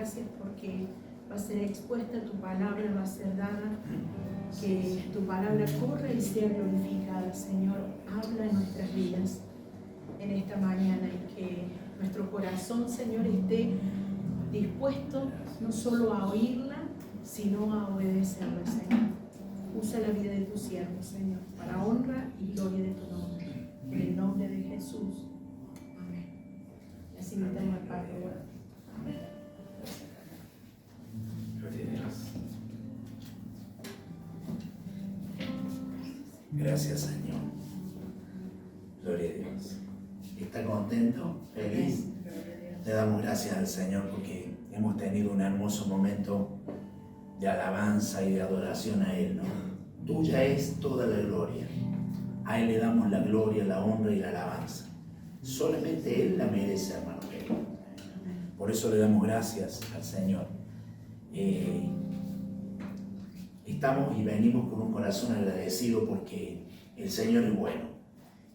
gracias porque va a ser expuesta tu palabra, va a ser dada, que tu palabra corra y sea glorificada. Señor, habla en nuestras vidas en esta mañana y que nuestro corazón, Señor, esté dispuesto no solo a oírla, sino a obedecerla, Señor. Usa la vida de tu siervo, Señor, para honra y gloria de tu nombre. En el nombre de Jesús. Amén. Y así invitamos al Padre. Gloria a Dios. Gracias, Señor. Gloria a Dios. ¿Está contento? ¿Feliz? Le damos gracias al Señor porque hemos tenido un hermoso momento de alabanza y de adoración a Él, ¿no? Tuya es toda la gloria. A Él le damos la gloria, la honra y la alabanza. Solamente Él la merece, hermano. Por eso le damos gracias al Señor. Estamos y venimos con un corazón agradecido porque el Señor es bueno.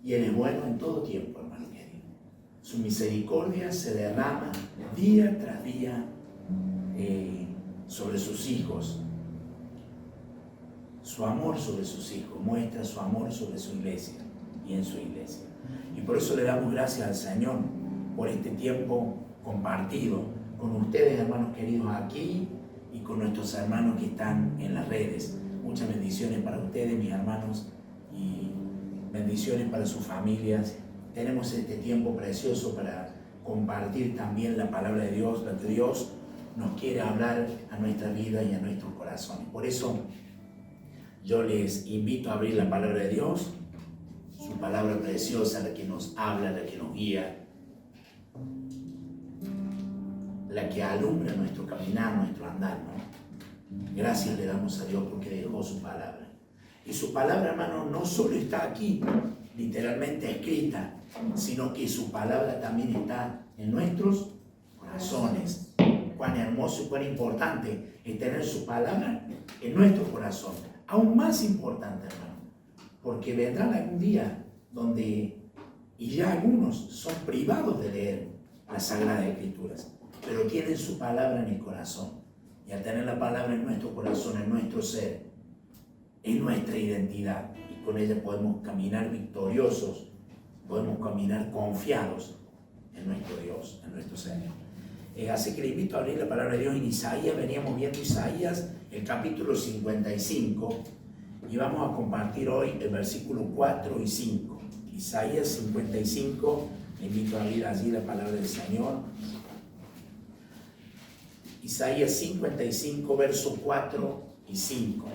Y Él es bueno en todo tiempo, hermano querido. Su misericordia se derrama día tras día sobre sus hijos. Su amor sobre sus hijos, muestra su amor sobre su iglesia y en su iglesia. Y por eso le damos gracias al Señor por este tiempo compartido con ustedes, hermanos queridos, aquí y con nuestros hermanos que están en las redes. Muchas bendiciones para ustedes, mis hermanos, y bendiciones para sus familias. Tenemos este tiempo precioso para compartir también la palabra de Dios, la que Dios nos quiere hablar a nuestra vida y a nuestros corazones. Por eso yo les invito a abrir la palabra de Dios, su palabra preciosa, la que nos habla, la que nos guía, la que alumbra nuestro caminar, nuestro andar, ¿no? Gracias le damos a Dios porque dejó su palabra. Y su palabra, hermano, no solo está aquí, literalmente escrita, sino que su palabra también está en nuestros corazones. Cuán hermoso y cuán importante es tener su palabra en nuestro corazón. Aún más importante, hermano, porque vendrá algún día donde, y ya algunos son privados de leer las Sagradas Escrituras, pero tienen su palabra en el corazón. Y al tener la palabra en nuestro corazón, en nuestro ser, en nuestra identidad, y con ella podemos caminar victoriosos, podemos caminar confiados en nuestro Dios, en nuestro Señor. Así que le invito a abrir la palabra de Dios en Isaías. Veníamos viendo Isaías, el capítulo 55, y vamos a compartir hoy el versículo 4 y 5. Isaías 55, le invito a abrir allí la palabra del Señor. Isaías 55, versos 4 y 5.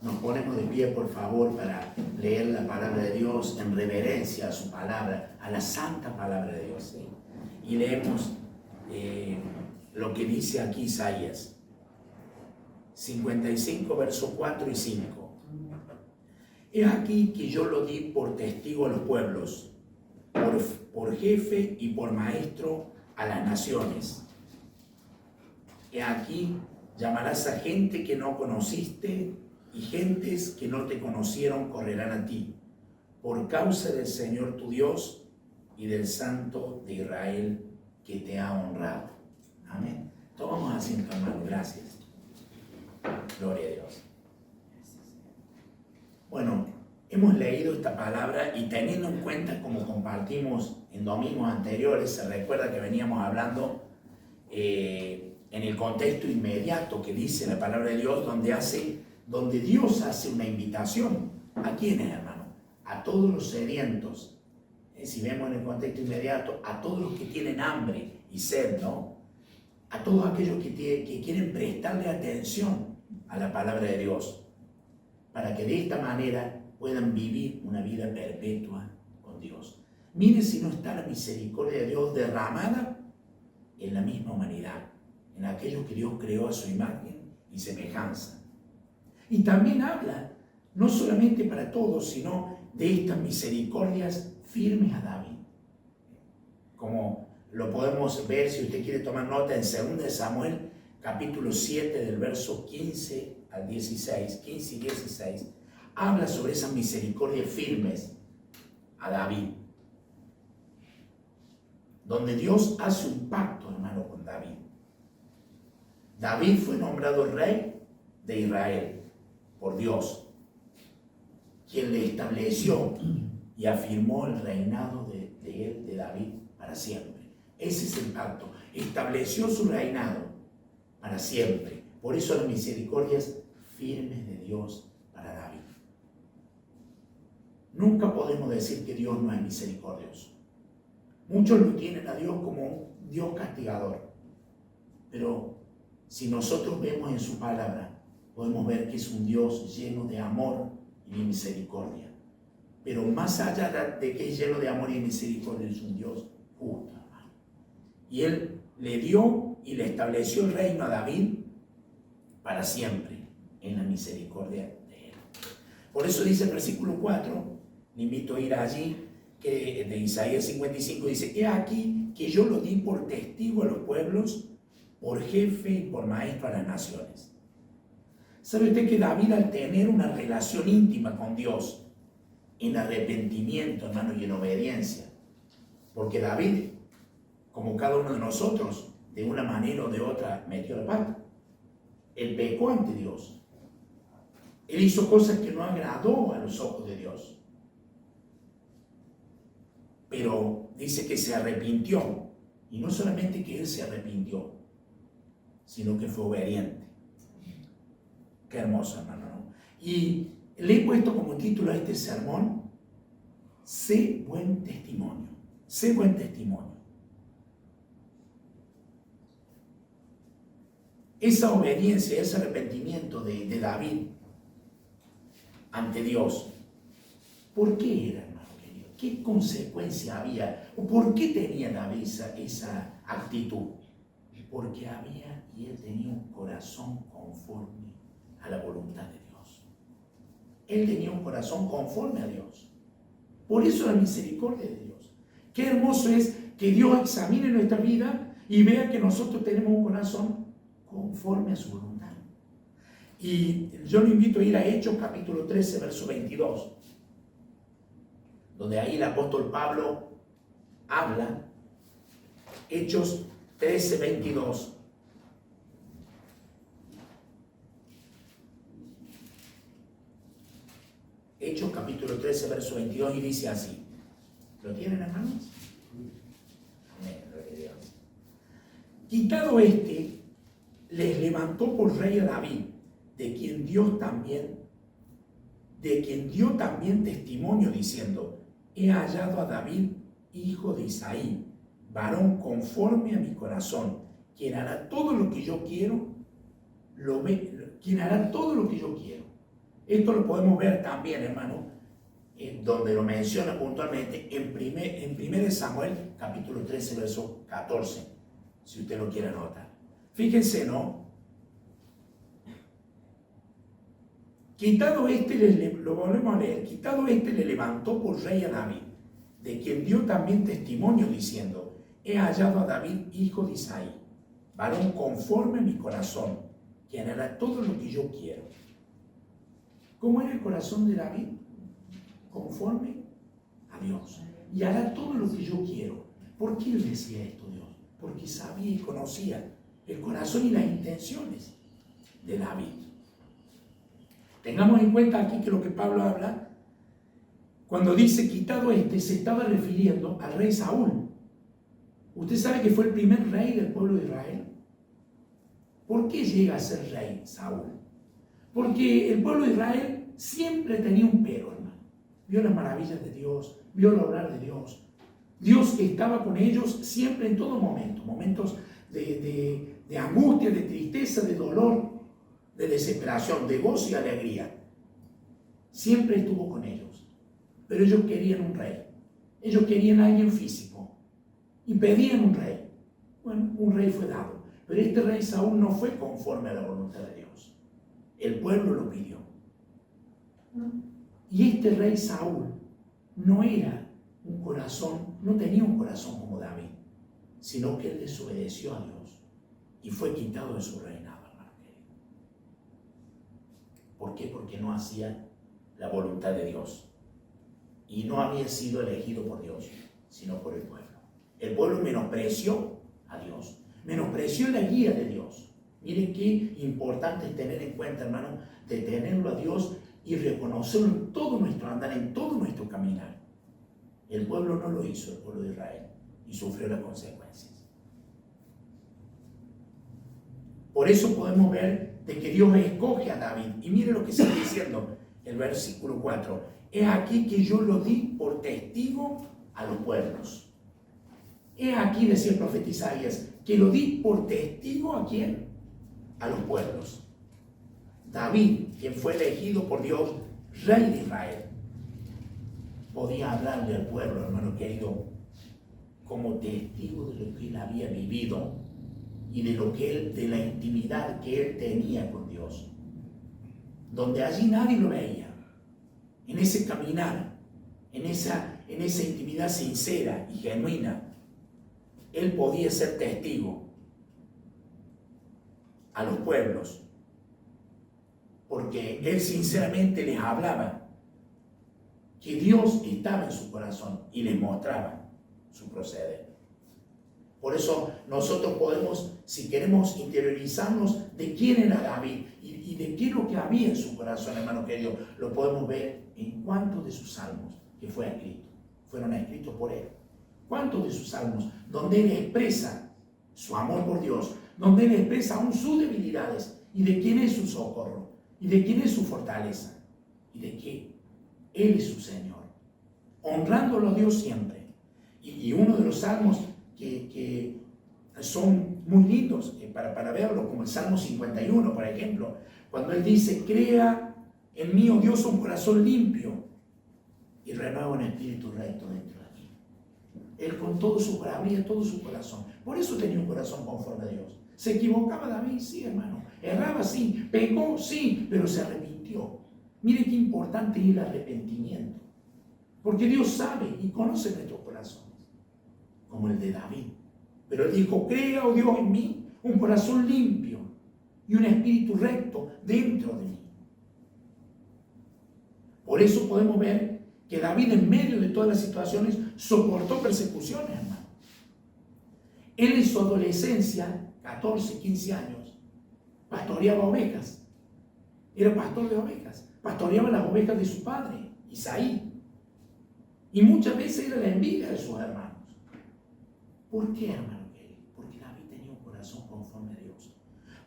Nos ponemos de pie, por favor, para leer la palabra de Dios en reverencia a su palabra, a la santa palabra de Dios, ¿sí? Y leemos lo que dice aquí Isaías 55, versos 4 y 5. He aquí que yo lo di por testigo a los pueblos, por jefe y por maestro a las naciones. He aquí llamarás a gente que no conociste, y gentes que no te conocieron correrán a ti, por causa del Señor tu Dios y del Santo de Israel que te ha honrado. Amén. Tomamos asiento, hermano. Gracias. Gloria a Dios. Bueno, hemos leído esta palabra y teniendo en cuenta, como compartimos en domingos anteriores, se recuerda que veníamos hablando en el contexto inmediato que dice la palabra de Dios, donde Dios hace una invitación. ¿A quiénes, hermano? A todos los sedientos. Si vemos en el contexto inmediato, a todos los que tienen hambre y sed, ¿no? A todos aquellos que quieren prestarle atención a la palabra de Dios, para que de esta manera puedan vivir una vida perpetua con Dios. Mire si no está la misericordia de Dios derramada en la misma humanidad, en aquellos que Dios creó a su imagen y semejanza. Y también habla, no solamente para todos, sino de estas misericordias firmes a David. Como lo podemos ver, si usted quiere tomar nota, en 2 Samuel, capítulo 7, del verso 15 al 16, 15 y 16, habla sobre esas misericordias firmes a David, donde Dios hace un pacto, hermano, con David. David fue nombrado rey de Israel por Dios, quien le estableció y afirmó el reinado de David para siempre. Ese es el pacto. Estableció su reinado para siempre. Por eso las misericordias firmes de Dios para David. Nunca podemos decir que Dios no es misericordioso. Muchos lo tienen a Dios como un Dios castigador. Pero si nosotros vemos en su palabra, podemos ver que es un Dios lleno de amor y de misericordia. Pero más allá de que es lleno de amor y misericordia, es un Dios justo, hermano. Y Él le dio y le estableció el reino a David para siempre en la misericordia de Él. Por eso dice el versículo 4, le invito a ir allí, que de Isaías 55 dice: he aquí que yo lo di por testigo a los pueblos, por jefe y por maestro a las naciones. ¿Sabe usted que David, al tener una relación íntima con Dios, en arrepentimiento, hermano, y en obediencia, porque David, como cada uno de nosotros, de una manera o de otra, metió la pata. Él pecó ante Dios. Él hizo cosas que no agradó a los ojos de Dios. Pero dice que se arrepintió. Y no solamente que él se arrepintió, sino que fue obediente. Qué hermoso, hermano, ¿no? Y le he puesto como título a este sermón: sé buen testimonio. Sé buen testimonio. Esa obediencia, ese arrepentimiento de David ante Dios, ¿por qué era, hermano querido? ¿Qué consecuencia había? ¿O por qué tenía David esa actitud? Porque él tenía un corazón conforme a la voluntad de Dios. Él tenía un corazón conforme a Dios. Por eso la misericordia de Dios. Qué hermoso es que Dios examine nuestra vida y vea que nosotros tenemos un corazón conforme a su voluntad. Y yo lo invito a ir a Hechos capítulo 13, verso 22, donde ahí el apóstol Pablo habla. Hechos 13, 22. Hechos capítulo 13, verso 22, y dice así. ¿Lo tienen, hermanos? Quitado les levantó por rey a David, de quien dio también testimonio diciendo: he hallado a David, hijo de Isaí, varón conforme a mi corazón, quien hará todo lo que yo quiero, quien hará todo lo que yo quiero. Esto lo podemos ver también, hermano, donde lo menciona puntualmente en 1 Samuel capítulo 13, verso 14, si usted lo quiere anotar. Fíjense, ¿no? Quitado lo volvemos a leer. Quitado le levantó por rey a David, de quien dio también testimonio diciendo: he hallado a David, hijo de Isaí, varón conforme a mi corazón, quien hará todo lo que yo quiero. ¿Cómo era el corazón de David? Conforme a Dios. Y hará todo lo que yo quiero. ¿Por qué él decía esto, Dios? Porque sabía y conocía el corazón y las intenciones de David. Tengamos en cuenta aquí que lo que Pablo habla, cuando dice quitado se estaba refiriendo al rey Saúl. Usted sabe que fue el primer rey del pueblo de Israel. ¿Por qué llega a ser rey Saúl? Porque el pueblo de Israel siempre tenía un pero, hermano. Vio las maravillas de Dios, vio el obrar de Dios. Dios estaba con ellos siempre, en todo momento. Momentos de angustia, de tristeza, de dolor, de desesperación, de gozo y alegría. Siempre estuvo con ellos. Pero ellos querían un rey. Ellos querían a alguien físico. Y pedían un rey. Bueno, un rey fue dado. Pero este rey Saúl no fue conforme a la voluntad de Dios. El pueblo lo pidió. Y este rey Saúl no era un corazón, no tenía un corazón como David, sino que él desobedeció a Dios y fue quitado de su reinado, hermano querido. ¿Por qué? Porque no hacía la voluntad de Dios y no había sido elegido por Dios, sino por el pueblo. El pueblo menospreció a Dios, menospreció la guía de Dios Miren qué importante es tener en cuenta, hermano, de tenerlo a Dios y reconocerlo en todo nuestro andar, en todo nuestro caminar. El pueblo no lo hizo, el pueblo de Israel, y sufrió las consecuencias. Por eso podemos ver de que Dios escoge a David. Y mire lo que sigue diciendo el versículo 4. Es aquí que yo lo di por testigo a los pueblos. Es aquí, decía el profeta Isaías, que lo di por testigo ¿a quién? A los pueblos. David, quien fue elegido por Dios, rey de Israel, podía hablarle al pueblo, hermano querido, como testigo de lo que él había vivido y de la intimidad que él tenía con Dios, donde allí nadie lo veía. En ese caminar, en esa intimidad sincera y genuina, él podía ser testigo a los pueblos, porque él sinceramente les hablaba que Dios estaba en su corazón y les mostraba su proceder. Por eso nosotros podemos, si queremos interiorizarnos de quién era David y de qué es lo que había en su corazón, hermano querido, lo podemos ver en cuántos de sus salmos que fueron escritos por él. ¿Cuántos de sus salmos donde él expresa su amor por Dios, donde él expresa aún sus debilidades y de quién es su socorro y de quién es su fortaleza y de que él es su Señor, honrándolo a Dios siempre? Y uno de los salmos que son muy lindos para verlo, como el Salmo 51, por ejemplo, cuando él dice: crea en mí, oh Dios, un corazón limpio y renueva un espíritu recto dentro de mí. Él con todo su abría todo su corazón. Por eso tenía un corazón conforme a Dios. ¿Se equivocaba David? Sí, hermano. Erraba, sí. Pecó, sí, pero se arrepintió. Mire qué importante es el arrepentimiento, porque Dios sabe y conoce nuestros corazones, como el de David. Pero él dijo: crea, oh Dios, en mí un corazón limpio y un espíritu recto dentro de mí. Por eso podemos ver que David, en medio de todas las situaciones, soportó persecuciones, hermano. Él en su adolescencia, 14, 15 años, pastoreaba ovejas. Era pastor de ovejas. Pastoreaba las ovejas de su padre, Isaí. Y muchas veces era la envidia de sus hermanos. ¿Por qué, hermano? Porque David tenía un corazón conforme a Dios.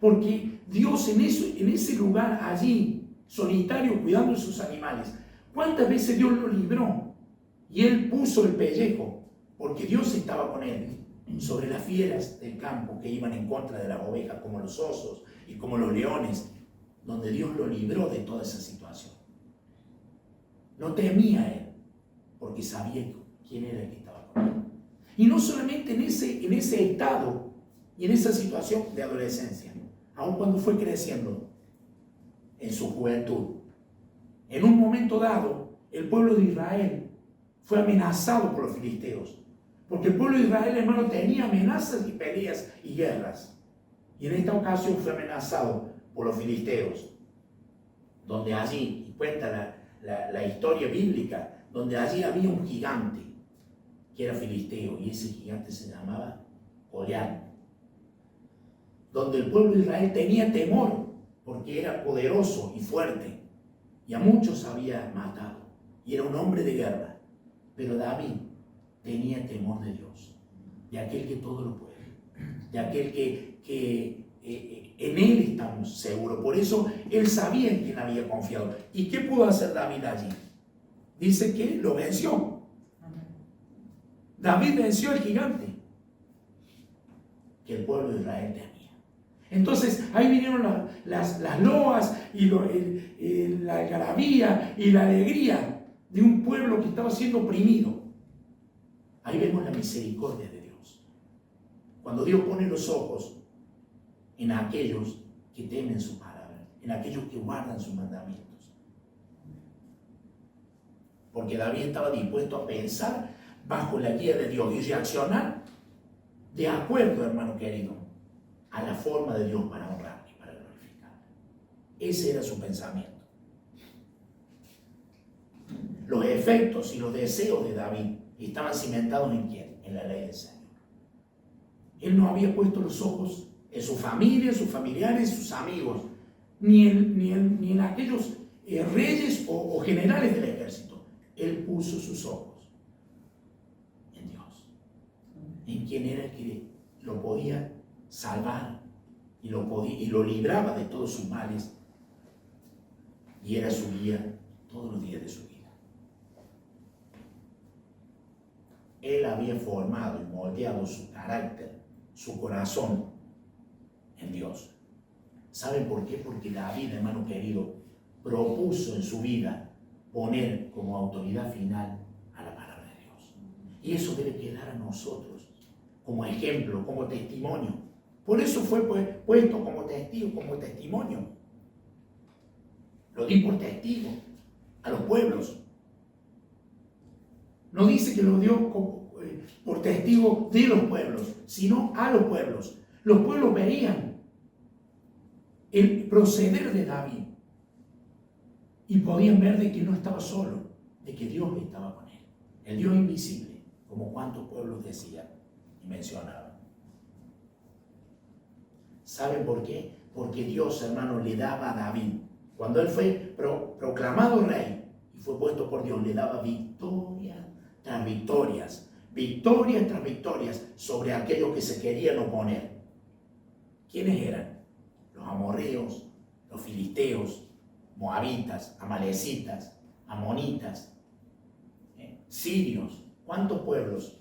Porque Dios en ese lugar allí, solitario, cuidando de sus animales, ¿cuántas veces Dios lo libró? Y él puso el pellejo, porque Dios estaba con él, sobre las fieras del campo que iban en contra de las ovejas, como los osos y como los leones, donde Dios lo libró de toda esa situación. No temía él, porque sabía quién era el que estaba con él. Y no solamente en ese estado y en esa situación de adolescencia, aun cuando fue creciendo en su juventud. En un momento dado, el pueblo de Israel fue amenazado por los filisteos, porque el pueblo de Israel, hermano, tenía amenazas y peleas y guerras. Y en esta ocasión fue amenazado por los filisteos, donde allí, y cuenta la historia bíblica, donde allí había un gigante que era filisteo, y ese gigante se llamaba Goliat, donde el pueblo de Israel tenía temor, porque era poderoso y fuerte, y a muchos había matado, y era un hombre de guerra. Pero David tenía temor de Dios, de aquel que todo lo puede, de aquel que en él estamos seguros. Por eso él sabía en quién había confiado. ¿Y qué pudo hacer David allí? Dice que lo venció. David venció al gigante que el pueblo de Israel tenía. Entonces ahí vinieron las loas y la algarabía y la alegría de un pueblo que estaba siendo oprimido. Ahí vemos la misericordia de Dios. Cuando Dios pone los ojos en aquellos que temen su palabra, en aquellos que guardan sus mandamientos. Porque David estaba dispuesto a pensar bajo la guía de Dios y reaccionar de acuerdo, hermano querido, a la forma de Dios para honrar y para glorificar. Ese era su pensamiento. Los efectos y los deseos de David estaban cimentados ¿en quién? En la ley del Señor. Él no había puesto los ojos en su familia, en sus familiares, en sus amigos, ni en aquellos reyes o generales del ejército. Él puso sus ojos en Dios, en quien era el que lo podía salvar y lo libraba de todos sus males, y era su guía todos los días de su vida. Él había formado y moldeado su carácter, su corazón en Dios. ¿Saben por qué? Porque David, hermano querido, propuso en su vida poner como autoridad final a la palabra de Dios. Y eso debe quedar a nosotros como ejemplo, como testimonio. Por eso fue puesto como testigo, como testimonio. Lo di por testigo a los pueblos. No dice que lo dio por testigo de los pueblos, sino a los pueblos. Los pueblos veían el proceder de David y podían ver de que no estaba solo, de que Dios estaba con él. El Dios invisible, como cuantos pueblos decían y mencionaban. ¿Saben por qué? Porque Dios, hermano, le daba a David, cuando él fue proclamado rey y fue puesto por Dios, le daba victoria tras victorias sobre aquellos que se querían oponer. ¿Quiénes eran? Los amorreos, los filisteos, moabitas, amalecitas, amonitas, sirios. ¿Cuántos pueblos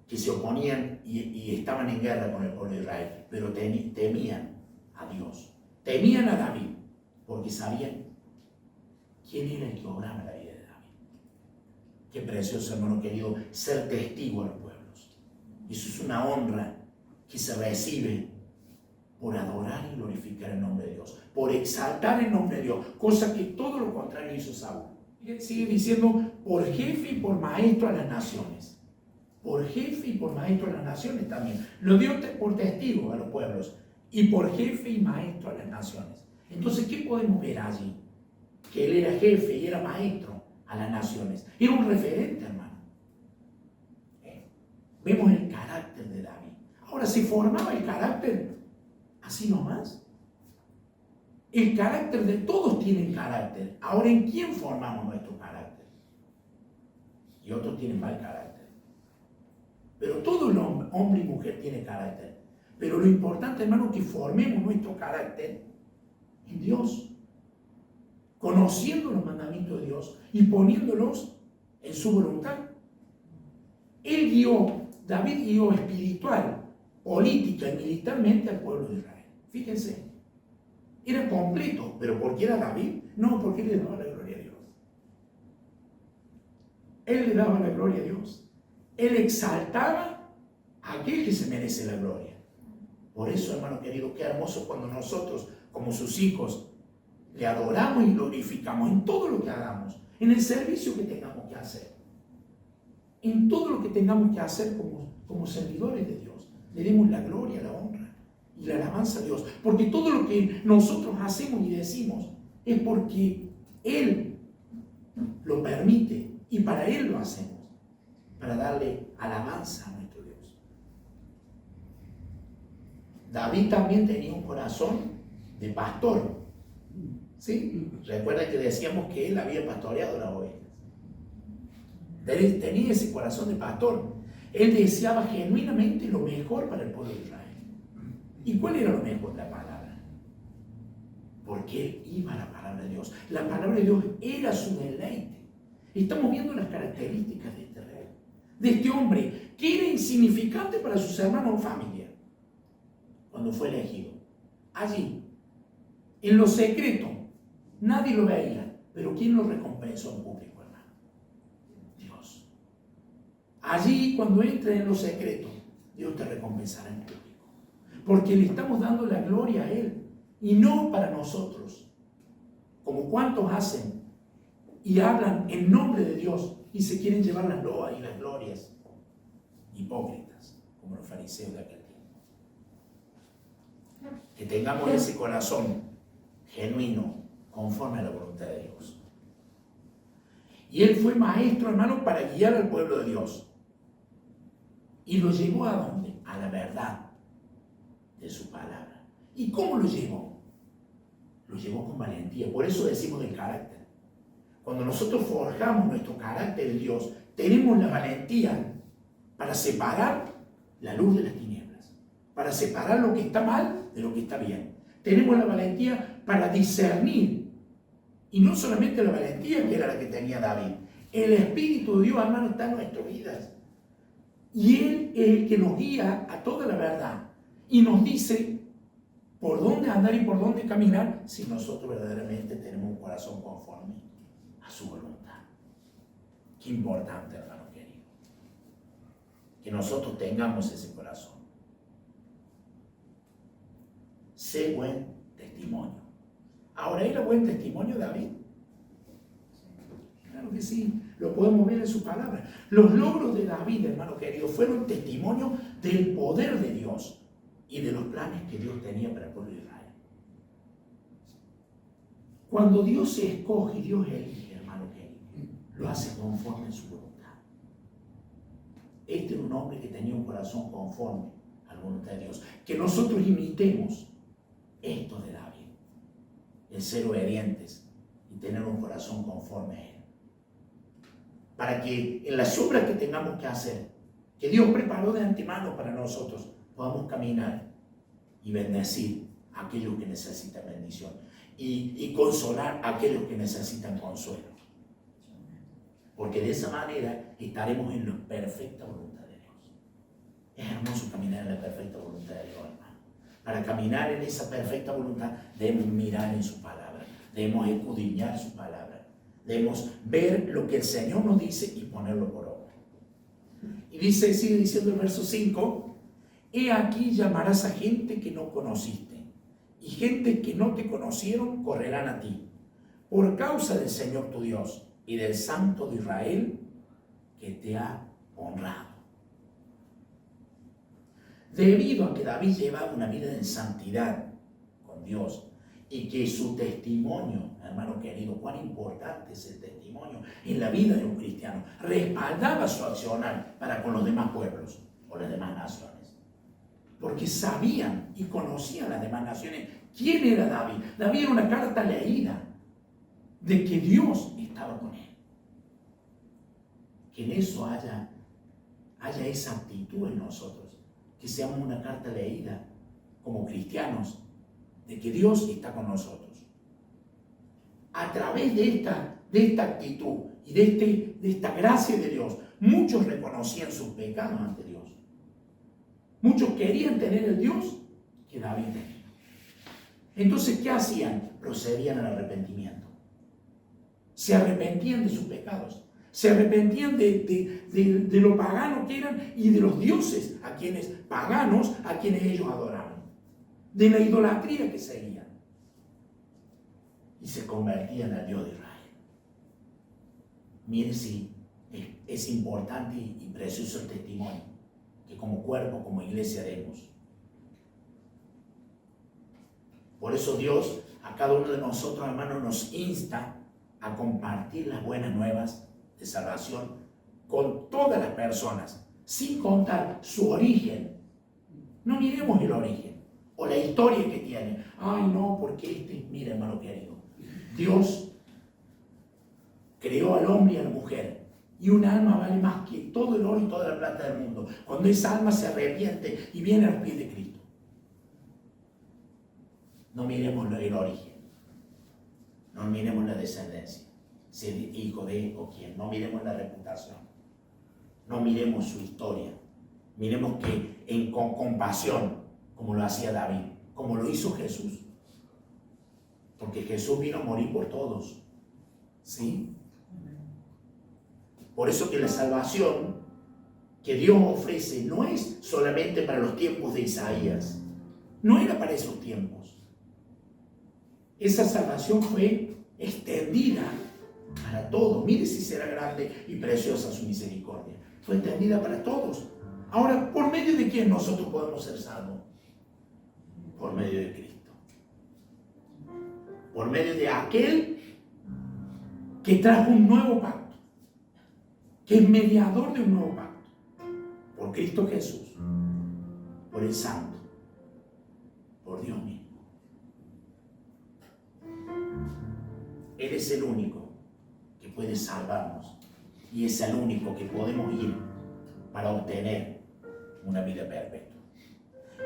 que se oponían y estaban en guerra con el pueblo de Israel? Pero temían a Dios, temían a David, porque sabían quién era el que obraba la vida de David. Qué precioso, hermano querido, ser testigo a los pueblos. Eso es una honra que se recibe por adorar y glorificar el nombre de Dios, por exaltar el nombre de Dios, cosa que todo lo contrario hizo Saúl. Y él sigue diciendo, por jefe y por maestro a las naciones. Por jefe y por maestro a las naciones también. Lo dio por testigo a los pueblos y por jefe y maestro a las naciones. Entonces, ¿qué podemos ver allí? Que él era jefe y era maestro a las naciones. Era un referente, hermano. Vemos el carácter de David. Ahora, ¿se formaba el carácter así nomás? El carácter de todos tienen carácter. Ahora, ¿en quién formamos nuestro carácter? Y otros tienen mal carácter. Pero todo el hombre y mujer tiene carácter. Pero lo importante, hermano, es que formemos nuestro carácter en Dios, conociendo los mandamientos de Dios y poniéndolos en su voluntad. David guió espiritual, política y militarmente al pueblo de Israel. Fíjense, era completo, pero ¿por qué era David? No, porque él le daba la gloria a Dios. Él le daba la gloria a Dios. Él exaltaba a aquel que se merece la gloria. Por eso, hermano querido, qué hermoso cuando nosotros, como sus hijos, le adoramos y glorificamos en todo lo que hagamos, en el servicio que tengamos que hacer, en todo lo que tengamos que hacer como servidores de Dios. Le demos la gloria, la honra y la alabanza a Dios, porque todo lo que nosotros hacemos y decimos es porque Él lo permite y para Él lo hacemos, para darle alabanza a nuestro Dios. David también tenía un corazón de pastor. ¿Sí? Recuerda que decíamos que él había pastoreado las ovejas. Él tenía ese corazón de pastor. Él deseaba genuinamente lo mejor para el pueblo de Israel. ¿Y cuál era lo mejor? La palabra. Porque él iba a la palabra de Dios. La palabra de Dios era su deleite. Estamos viendo las características de este rey, de este hombre que era insignificante para sus hermanos o familia cuando fue elegido. Allí, en lo secreto, nadie lo veía, pero ¿quién lo recompensó en público, hermano? Dios. Allí, cuando entres en lo secreto, Dios te recompensará en público. Porque le estamos dando la gloria a Él, y no para nosotros. Como cuantos hacen y hablan en nombre de Dios y se quieren llevar las loas y las glorias. Hipócritas, como los fariseos de aquel tiempo. Que tengamos ese corazón genuino, conforme a la voluntad de Dios. Y él fue maestro, hermano, para guiar al pueblo de Dios. Y lo llevó ¿a dónde? A la verdad. de su palabra. ¿Y cómo lo llevó? Lo llevó con valentía. Por eso decimos del carácter. Cuando nosotros forjamos nuestro carácter en Dios, tenemos la valentía para separar la luz de las tinieblas, para separar lo que está mal de lo que está bien. Tenemos la valentía para discernir. Y no solamente la valentía que era la que tenía David. El Espíritu de Dios, hermano, está en nuestras vidas. Y Él es el que nos guía a toda la verdad. Y nos dice por dónde andar y por dónde caminar si nosotros verdaderamente tenemos un corazón conforme a su voluntad. Qué importante, hermano querido, que nosotros tengamos ese corazón. Sé buen testimonio. Ahora, ¿era buen testimonio David? Claro que sí, lo podemos ver en su palabra. Los logros de David, hermano querido, fueron testimonio del poder de Dios y de los planes que Dios tenía para el pueblo de Israel. Cuando Dios se escoge y Dios elige, hermano querido, lo hace conforme a su voluntad. Este era un hombre que tenía un corazón conforme a la voluntad de Dios. Que nosotros imitemos esto de David, el ser obedientes y tener un corazón conforme a Él. Para que en las obras que tengamos que hacer, que Dios preparó de antemano para nosotros, podamos caminar y bendecir a aquellos que necesitan bendición y consolar a aquellos que necesitan consuelo. Porque de esa manera estaremos en la perfecta voluntad de Dios. Es hermoso caminar en la perfecta voluntad de Dios, hermano. Para caminar en esa perfecta voluntad debemos mirar en su palabra, debemos escudriñar su palabra, debemos ver lo que el Señor nos dice y ponerlo por obra. Y dice, sigue diciendo el verso 5, he aquí llamarás a gente que no conociste, y gente que no te conocieron correrán a ti, por causa del Señor tu Dios y del Santo de Israel que te ha honrado. Debido a que David llevaba una vida en santidad con Dios y que su testimonio, hermano querido, cuán importante es el testimonio en la vida de un cristiano, respaldaba su accionar para con los demás pueblos o las demás naciones. Porque sabían y conocían las demás naciones quién era David. David era una carta leída de que Dios estaba con él. Que en eso haya esa actitud en nosotros. Que seamos una carta leída como cristianos de que Dios está con nosotros. A través de esta actitud y de esta gracia de Dios, muchos reconocían sus pecados ante Dios. Muchos querían tener el Dios que David tenía. Entonces, ¿qué hacían? Procedían al arrepentimiento. Se arrepentían de sus pecados. Se arrepentían de lo pagano que eran y de los dioses paganos a quienes ellos adoraban. De la idolatría que seguían. Y se convertían al Dios de Israel. Miren si es importante y precioso el testimonio que como cuerpo, como iglesia demos. Por eso Dios a cada uno de nosotros, hermanos, nos insta a compartir las buenas nuevas de salvación con todas las personas, sin contar su origen. No miremos el origen o la historia que tiene. Ay, no, porque mira, hermano querido, Dios creó al hombre y a la mujer, y un alma vale más que todo el oro y toda la plata del mundo, cuando esa alma se arrepiente y viene al pie de Cristo. No miremos el origen, no miremos la descendencia, ser hijo de o quién, no miremos la reputación, no miremos su historia, miremos que con compasión, como lo hacía David, como lo hizo Jesús, porque Jesús vino a morir por todos, ¿sí? Por eso que la salvación que Dios ofrece no es solamente para los tiempos de Isaías, no era para esos tiempos. Esa salvación fue extendida para todos. Mire si será grande y preciosa su misericordia. Fue extendida para todos. Ahora, ¿por medio de quién nosotros podemos ser salvos? Por medio de Cristo. Por medio de aquel que trajo un nuevo pacto, que es mediador de un nuevo pacto. Por Cristo Jesús, por el Santo, por Dios mismo. Él es el único que puede salvarnos y es el único que podemos ir para obtener una vida perpetua.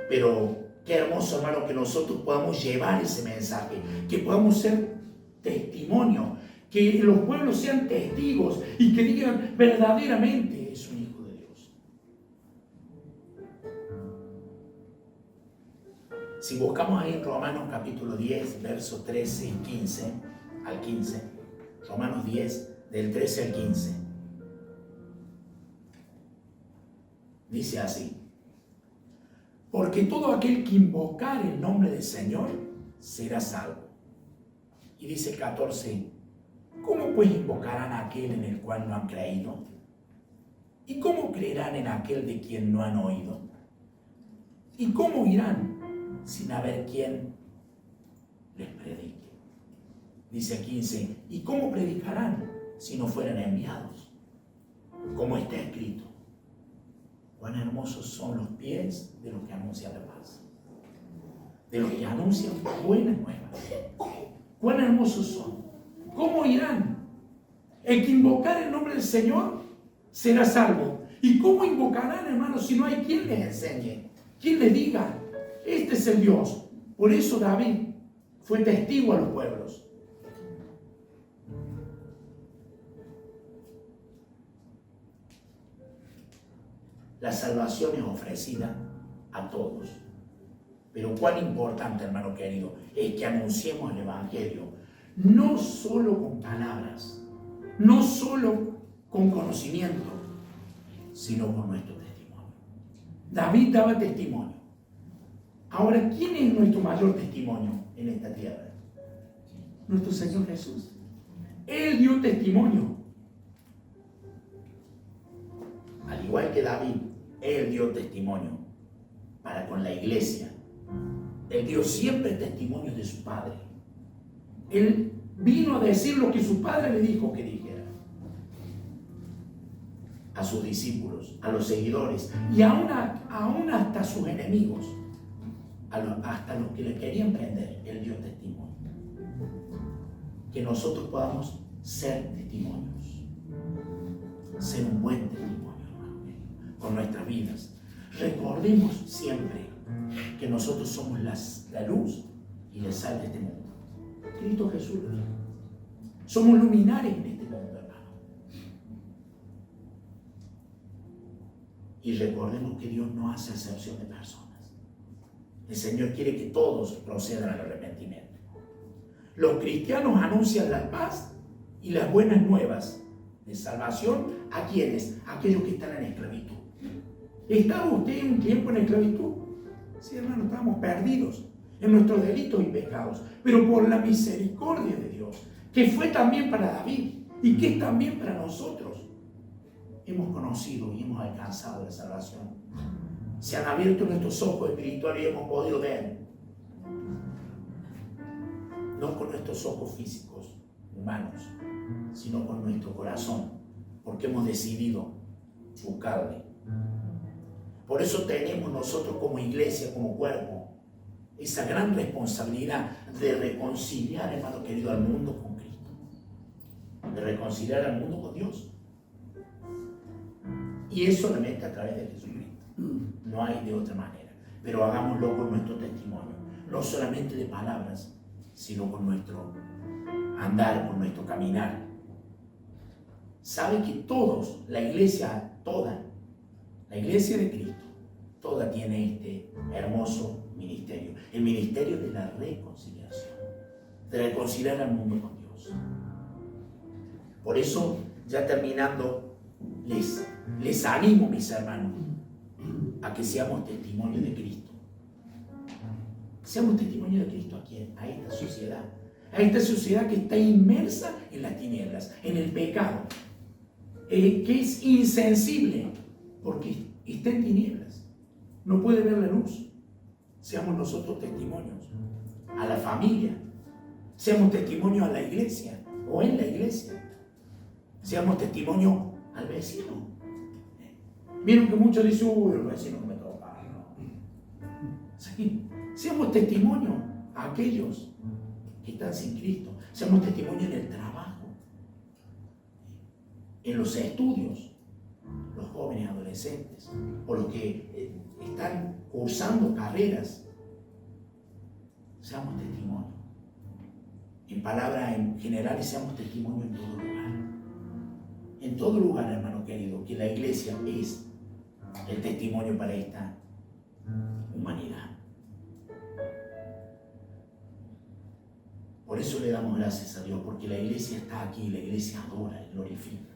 Pero qué hermoso, hermano, que nosotros podamos llevar ese mensaje, que podamos ser testimonio, que los pueblos sean testigos y que digan verdaderamente es un hijo de Dios. Si buscamos ahí en Romanos capítulo 10, versos 13 y 15 al 15, Romanos 10, del 13 al 15, dice así: porque todo aquel que invocar el nombre del Señor será salvo. Y dice el 14: ¿cómo pues invocarán a aquel en el cual no han creído? ¿Y cómo creerán en aquel de quien no han oído? ¿Y cómo irán sin haber quien les predique? Dice el 15: ¿y cómo predicarán si no fueran enviados? Como está escrito: cuán hermosos son los pies de los que anuncian la paz, de los que anuncian buenas nuevas. Cuán hermosos son. ¿Cómo irán? El que invocar el nombre del Señor será salvo. ¿Y cómo invocarán, hermanos, si no hay quien les enseñe? Quien les diga, este es el Dios. Por eso David fue testigo a los pueblos. La salvación es ofrecida a todos. Pero cuán importante, hermano querido, es que anunciemos el Evangelio, no solo con palabras, no solo con conocimiento, sino con nuestro testimonio. David daba testimonio. Ahora, ¿quién es nuestro mayor testimonio en esta tierra? Nuestro Señor Jesús. Él dio testimonio. Al igual que David, Él dio testimonio para con la iglesia. Él dio siempre testimonio de su Padre. Él vino a decir lo que su Padre le dijo que dijera. A sus discípulos, a los seguidores y aún hasta a sus enemigos, hasta los que le querían prender, Él dio testimonio. Que nosotros podamos ser testimonios. Ser un buen testimonio, hermano, con nuestras vidas. Recordemos siempre que nosotros somos la luz y la sal de este mundo. Cristo Jesús lo dijo. Somos luminares en este mundo, hermano. Y recordemos que Dios no hace excepción de personas. El Señor quiere que todos procedan al arrepentimiento. Los cristianos anuncian la paz y las buenas nuevas de salvación a quienes, aquellos que están en esclavitud. ¿Estaba usted un tiempo en esclavitud? Sí, hermano, estábamos perdidos en nuestros delitos y pecados, pero por la misericordia de Dios, que fue también para David y que es también para nosotros, hemos conocido y hemos alcanzado la salvación. Se han abierto nuestros ojos espirituales y hemos podido ver, no con nuestros ojos físicos, humanos, sino con nuestro corazón, porque hemos decidido buscarle. Por eso tenemos nosotros como iglesia, como cuerpo, esa gran responsabilidad de reconciliar, hermano querido, al mundo con Cristo, de reconciliar al mundo con Dios. Y eso solamente a través de Jesucristo. No hay de otra manera. Pero hagámoslo con nuestro testimonio, no solamente de palabras, sino con nuestro andar, con nuestro caminar. Sabe que todos, la iglesia toda, la iglesia de Cristo, toda tiene este hermoso ministerio, el ministerio de la reconciliación, de reconciliar al mundo con Dios. Por eso, ya terminando, les animo, mis hermanos, a que seamos testimonio de Cristo. Seamos testimonio de Cristo aquí, a esta sociedad que está inmersa en las tinieblas, en el pecado, que es insensible porque está en tinieblas, no puede ver la luz. Seamos nosotros testimonios a la familia, seamos testimonios a la iglesia o en la iglesia, seamos testimonio al vecino. Vieron que muchos dicen, uy, el vecino no me toca. Sí, Seamos testimonio a aquellos que están sin Cristo. Seamos testimonio en el trabajo, en los estudios, los jóvenes adolescentes o los que están cursando carreras. Seamos testimonio. En palabras en general, seamos testimonio en todo lugar. En todo lugar, hermano querido, que la iglesia es el testimonio para esta humanidad. Por eso le damos gracias a Dios, porque la iglesia está aquí, la iglesia adora y glorifica.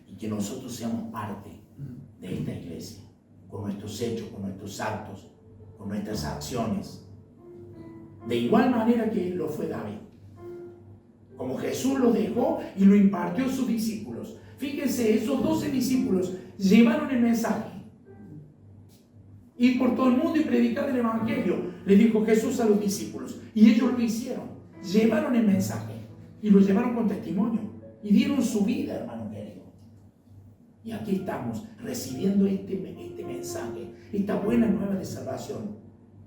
Y que nosotros seamos parte de esta iglesia, con nuestros hechos, con nuestros actos, con nuestras acciones. De igual manera que lo fue David. Como Jesús lo dejó y lo impartió a sus discípulos. Fíjense, esos 12 discípulos llevaron el mensaje. Ir por todo el mundo y predicar el evangelio, le dijo Jesús a los discípulos. Y ellos lo hicieron. Llevaron el mensaje y lo llevaron con testimonio. Y dieron su vida, hermano querido. Y aquí estamos recibiendo este mensaje, esta buena nueva de salvación.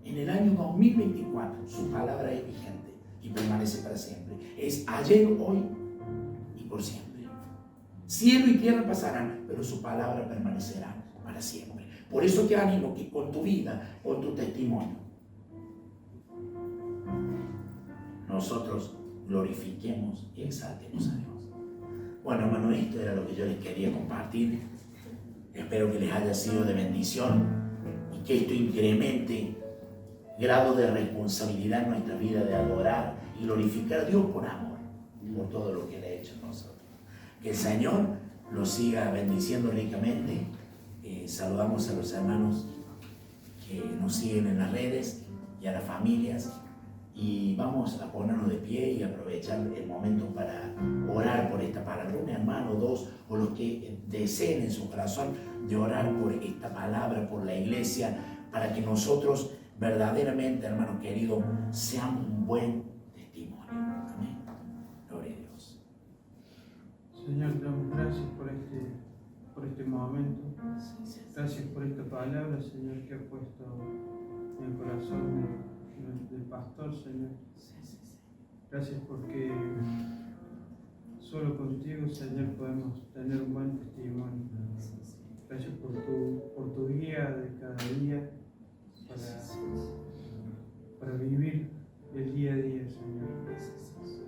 En el año 2024, su palabra es vigente y permanece para siempre. Es ayer, hoy y por siempre. Cielo y tierra pasarán, pero su palabra permanecerá para siempre. Por eso te animo que con tu vida, con tu testimonio, nosotros glorifiquemos y exaltemos a Dios. Bueno, hermano, esto era lo que yo les quería compartir. Espero que les haya sido de bendición y que esto incremente grado de responsabilidad en nuestra vida de adorar y glorificar a Dios por amor, por todo lo que Él ha hecho en nosotros. Que el Señor los siga bendiciendo ricamente. Saludamos a los hermanos que nos siguen en las redes y a las familias. Y vamos a ponernos de pie y aprovechar el momento para orar por esta palabra. Un hermano, dos, o los que deseen en su corazón de orar por esta palabra, por la iglesia, para que nosotros verdaderamente, hermano querido, seamos un buen testimonio. Amén. Gloria a Dios. Señor, te damos gracias por este momento. Gracias por esta palabra, Señor, que ha puesto en el corazón del pastor, Señor. Gracias porque solo contigo, Señor, podemos tener un buen testimonio. Gracias por tu guía de cada día para vivir el día a día, Señor.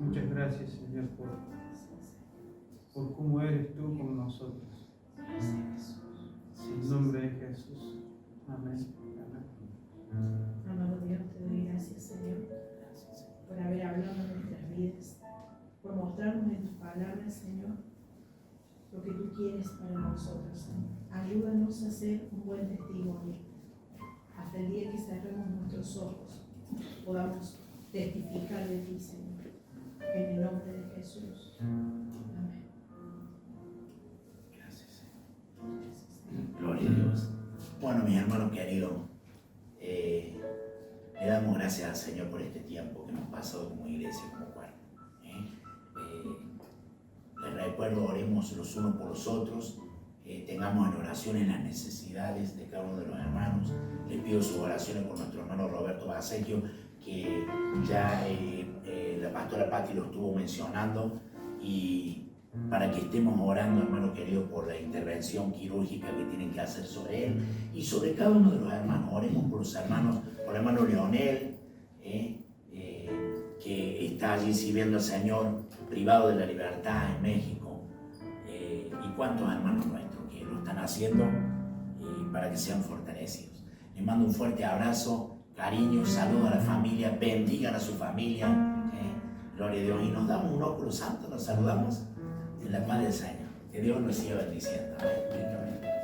Muchas gracias, Señor, por cómo eres tú con nosotros. En el nombre de Jesús. Amén. Amado Dios, te doy gracias, Señor, por haber hablado en nuestras vidas, por mostrarnos en tus palabras, Señor, lo que tú quieres para nosotros, Señor. Ayúdanos a ser un buen testimonio. Hasta el día que cerremos nuestros ojos, podamos testificar de ti, Señor. En el nombre de Jesús. Amén. Gracias, Señor. Gloria a Dios. Bueno, mis hermanos queridos, le damos gracias al Señor por este tiempo que hemos pasado como iglesia, como cuerpo. Les recuerdo, oremos los unos por los otros, tengamos en oraciones las necesidades de cada uno de los hermanos. Les pido sus oraciones por nuestro hermano Roberto Basequio, que ya la pastora Patti lo estuvo mencionando, y para que estemos orando, hermano querido, por la intervención quirúrgica que tienen que hacer sobre él y sobre cada uno de los hermanos. Oremos por los hermanos, por el hermano Leonel, que está allí sirviendo al Señor, privado de la libertad en México, y cuántos hermanos nuestros que lo están haciendo para que sean fortalecidos. Les mando un fuerte abrazo, cariño, saludo a la familia, bendigan a su familia, gloria a Dios, y nos damos un ósculo santo, nos saludamos en la paz del Señor. Que Dios nos siga bendiciendo. Amén.